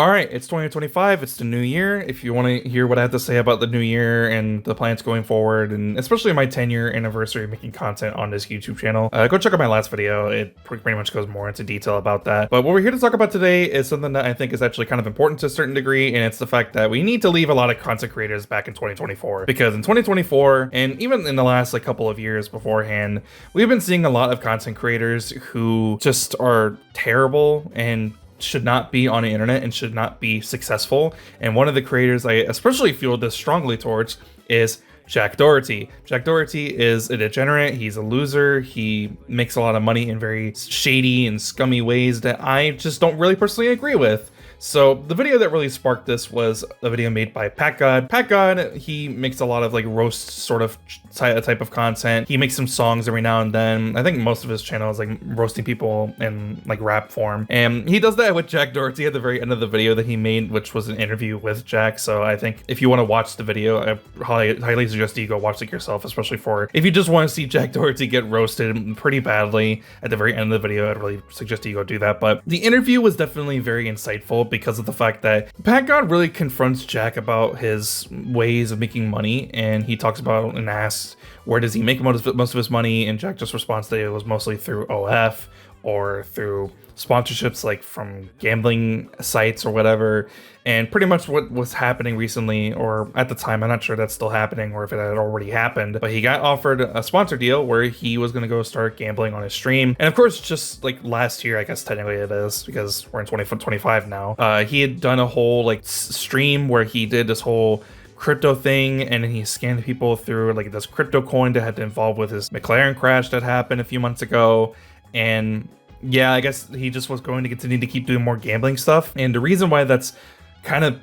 All right, it's 2025. It's the new year. If you want to hear what I have to say about the new year and the plans going forward, and especially my 10-year anniversary of making content on this YouTube channel, go check out my last video. It pretty much goes more into detail about that. But what we're here to talk about today is something that I think is actually kind of important to a certain degree, and it's the fact that we need to leave a lot of content creators back in 2024. Because in 2024, and even in the last couple of years beforehand, we've been seeing a lot of content creators who just are terrible and should not be on the internet and should not be successful. And one of the creators I especially feel this strongly towards is Jack Doherty. Jack Doherty is a degenerate. He's a loser. He makes a lot of money in very shady and scummy ways that I just don't really personally agree with. So the video that really sparked this was a video made by Pat God. Pat God, he makes a lot of roast sort of type of content. He makes some songs every now and then. I think most of his channel is roasting people in rap form. And he does that with Jack Doherty at the very end of the video that he made, which was an interview with Jack. So I think if you want to watch the video, I highly suggest you go watch it yourself, especially if you just want to see Jack Doherty get roasted pretty badly at the very end of the video. I'd really suggest you go do that. But the interview was definitely very insightful, because of the fact that Pat God really confronts Jack about his ways of making money, and he talks about and asks where does he make most of his money, and Jack just responds that it was mostly through OF or through sponsorships from gambling sites or whatever. And pretty much what was happening recently, or at the time, I'm not sure that's still happening or if it had already happened, but he got offered a sponsor deal where he was going to go start gambling on his stream. And of course, just last year, I guess technically it is, because we're in 2025 now, he had done a whole stream where he did this whole crypto thing, and he scanned people through this crypto coin that had to involve with his McLaren crash that happened a few months ago. And yeah, I guess he just was going to continue to keep doing more gambling stuff. And the reason why that's kind of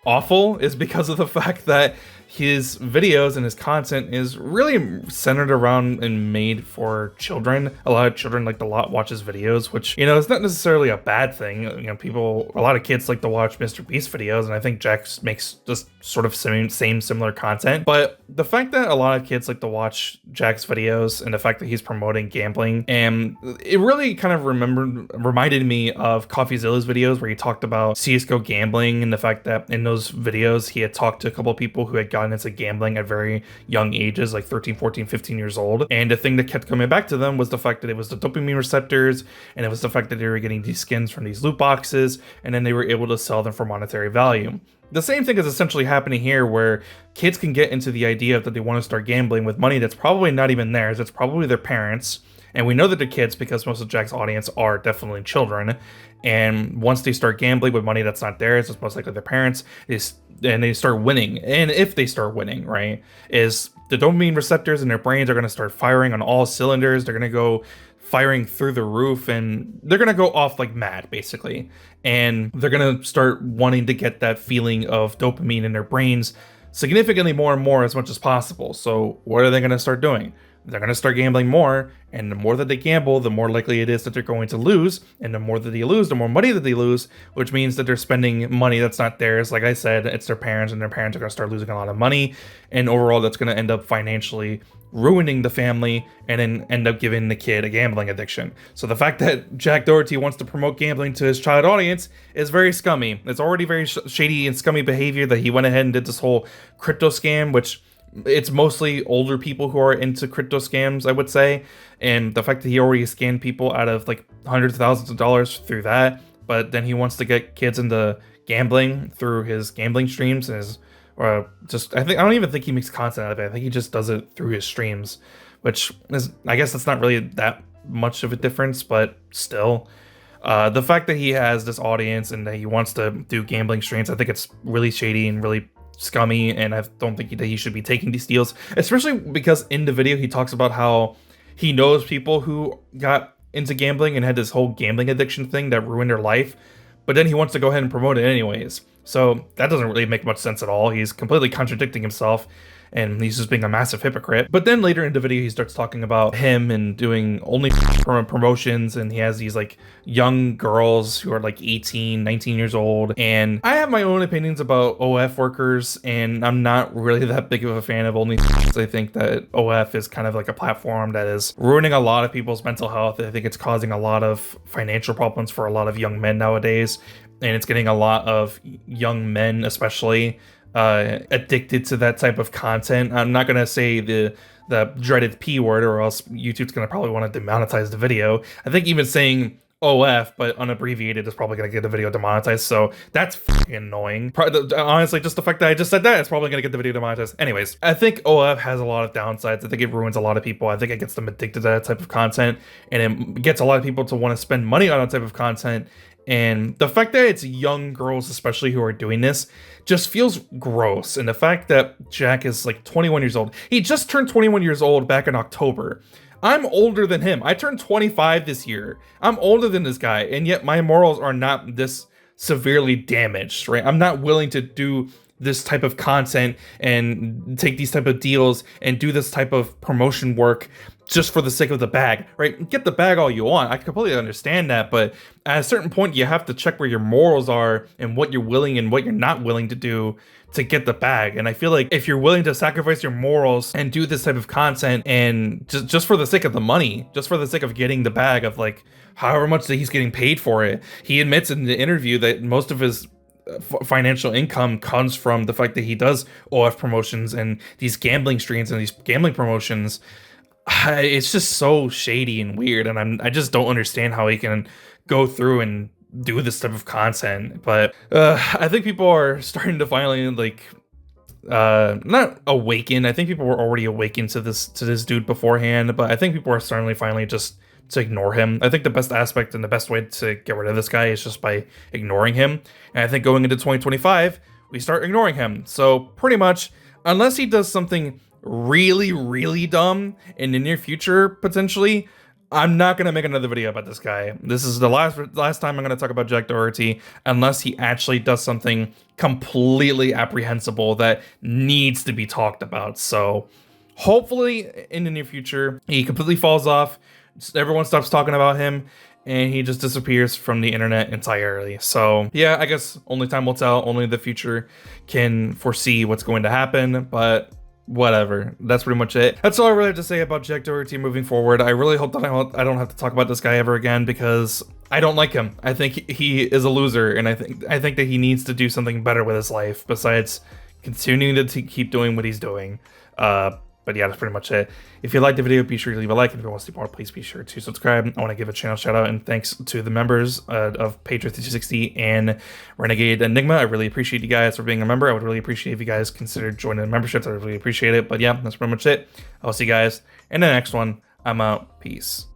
awful is because of the fact that his videos and his content is really centered around and made for children. A lot of children like to watch his videos, which, is not necessarily a bad thing. A lot of kids like to watch Mr. Beast videos, and I think Jack makes just sort of similar content. But the fact that a lot of kids like to watch Jack's videos, and the fact that he's promoting gambling, and it really kind of reminded me of CoffeeZilla's videos where he talked about CSGO gambling, and the fact that in those videos he had talked to a couple of people who had gotten into gambling at very young ages, 13, 14, 15 years old. And the thing that kept coming back to them was the fact that it was the dopamine receptors, and it was the fact that they were getting these skins from these loot boxes, and then they were able to sell them for monetary value. The same thing is essentially happening here, where kids can get into the idea that they want to start gambling with money that's probably not even theirs. It's probably their parents. And we know that they're kids because most of Jack's audience are definitely children. And once they start gambling with money that's not theirs, it's most likely their parents, and they start winning. And if they start winning, right, is the dopamine receptors in their brains are going to start firing on all cylinders. They're going to go firing through the roof, and they're going to go off like mad, basically. And they're going to start wanting to get that feeling of dopamine in their brains significantly more and more as much as possible. So what are they going to start doing? They're going to start gambling more, and the more that they gamble, the more likely it is that they're going to lose, and the more that they lose, the more money that they lose, which means that they're spending money that's not theirs. Like I said, it's their parents, and their parents are going to start losing a lot of money, and overall that's going to end up financially ruining the family, and then end up giving the kid a gambling addiction. So the fact that Jack Doherty wants to promote gambling to his child audience is very scummy. It's already very shady and scummy behavior that he went ahead and did this whole crypto scam, which it's mostly older people who are into crypto scams, I would say. And the fact that he already scammed people out of hundreds of thousands of dollars through that, but then he wants to get kids into gambling through his gambling streams and his, I don't even think he makes content out of it. I think he just does it through his streams, which is, I guess that's not really that much of a difference, but still. The fact that he has this audience and that he wants to do gambling streams, I think it's really shady and really scummy, and I don't think that he should be taking these deals, especially because in the video he talks about how he knows people who got into gambling and had this whole gambling addiction thing that ruined their life, but then he wants to go ahead and promote it anyways. So that doesn't really make much sense at all. He's completely contradicting himself, and he's just being a massive hypocrite. But then later in the video, he starts talking about him and doing only promotions, and he has these young girls who are 18, 19 years old. And I have my own opinions about OF workers, and I'm not really that big of a fan of only. I think that OF is kind of a platform that is ruining a lot of people's mental health. I think it's causing a lot of financial problems for a lot of young men nowadays. and it's getting a lot of young men, especially, addicted to that type of content. I'm not gonna say the dreaded P word, or else YouTube's gonna probably want to demonetize the video. I think even saying OF but unabbreviated is probably gonna get the video demonetized, so that's fucking annoying. Honestly, just the fact that I just said that, it's probably gonna get the video demonetized. Anyways, I think OF has a lot of downsides. I think it ruins a lot of people. I think it gets them addicted to that type of content, and it gets a lot of people to want to spend money on that type of content. And the fact that it's young girls, especially, who are doing this, just feels gross. And the fact that Jack is like 21 years old. He just turned 21 years old back in October. I'm older than him. I turned 25 this year. I'm older than this guy, and yet my morals are not this severely damaged, right? I'm not willing to do this type of content and take these type of deals and do this type of promotion work just for the sake of the bag, right? Get the bag all you want. I completely understand that, but at a certain point, you have to check where your morals are and what you're willing and what you're not willing to do to get the bag. And I feel like if you're willing to sacrifice your morals and do this type of content and just for the sake of the money, just for the sake of getting the bag of like however much that he's getting paid for it, he admits in the interview that most of his financial income comes from the fact that he does OF promotions and these gambling streams and these gambling promotions. It's just so shady and weird, and I just don't understand how he can go through and do this type of content. But I think people are starting to finally like not awaken. I think people were already awakened to this dude beforehand, but I think people are starting to finally just to ignore him. I think the best aspect and the best way to get rid of this guy is just by ignoring him. And I think going into 2025, we start ignoring him. So pretty much, unless he does something really, really dumb in the near future, potentially, I'm not gonna make another video about this guy. This is the last time I'm gonna talk about Jack Doherty, unless he actually does something completely apprehensible that needs to be talked about. So hopefully in the near future, he completely falls off, everyone stops talking about him, and he just disappears from the internet entirely. So yeah, I guess only time will tell. Only the future can foresee what's going to happen, but whatever. That's pretty much it. That's all I really have to say about Jack Doherty moving forward. I really hope that I don't have to talk about this guy ever again, because I don't like him. I think he is a loser, and I think that he needs to do something better with his life besides continuing to keep doing what he's doing. But yeah, that's pretty much it. If you liked the video, be sure to leave a like. And if you want to see more, please be sure to subscribe. I want to give a channel shout out and thanks to the members of Patriot 360 and Renegade Enigma. I really appreciate you guys for being a member. I would really appreciate if you guys considered joining the memberships. I would really appreciate it. But yeah, that's pretty much it. I'll see you guys in the next one. I'm out. Peace.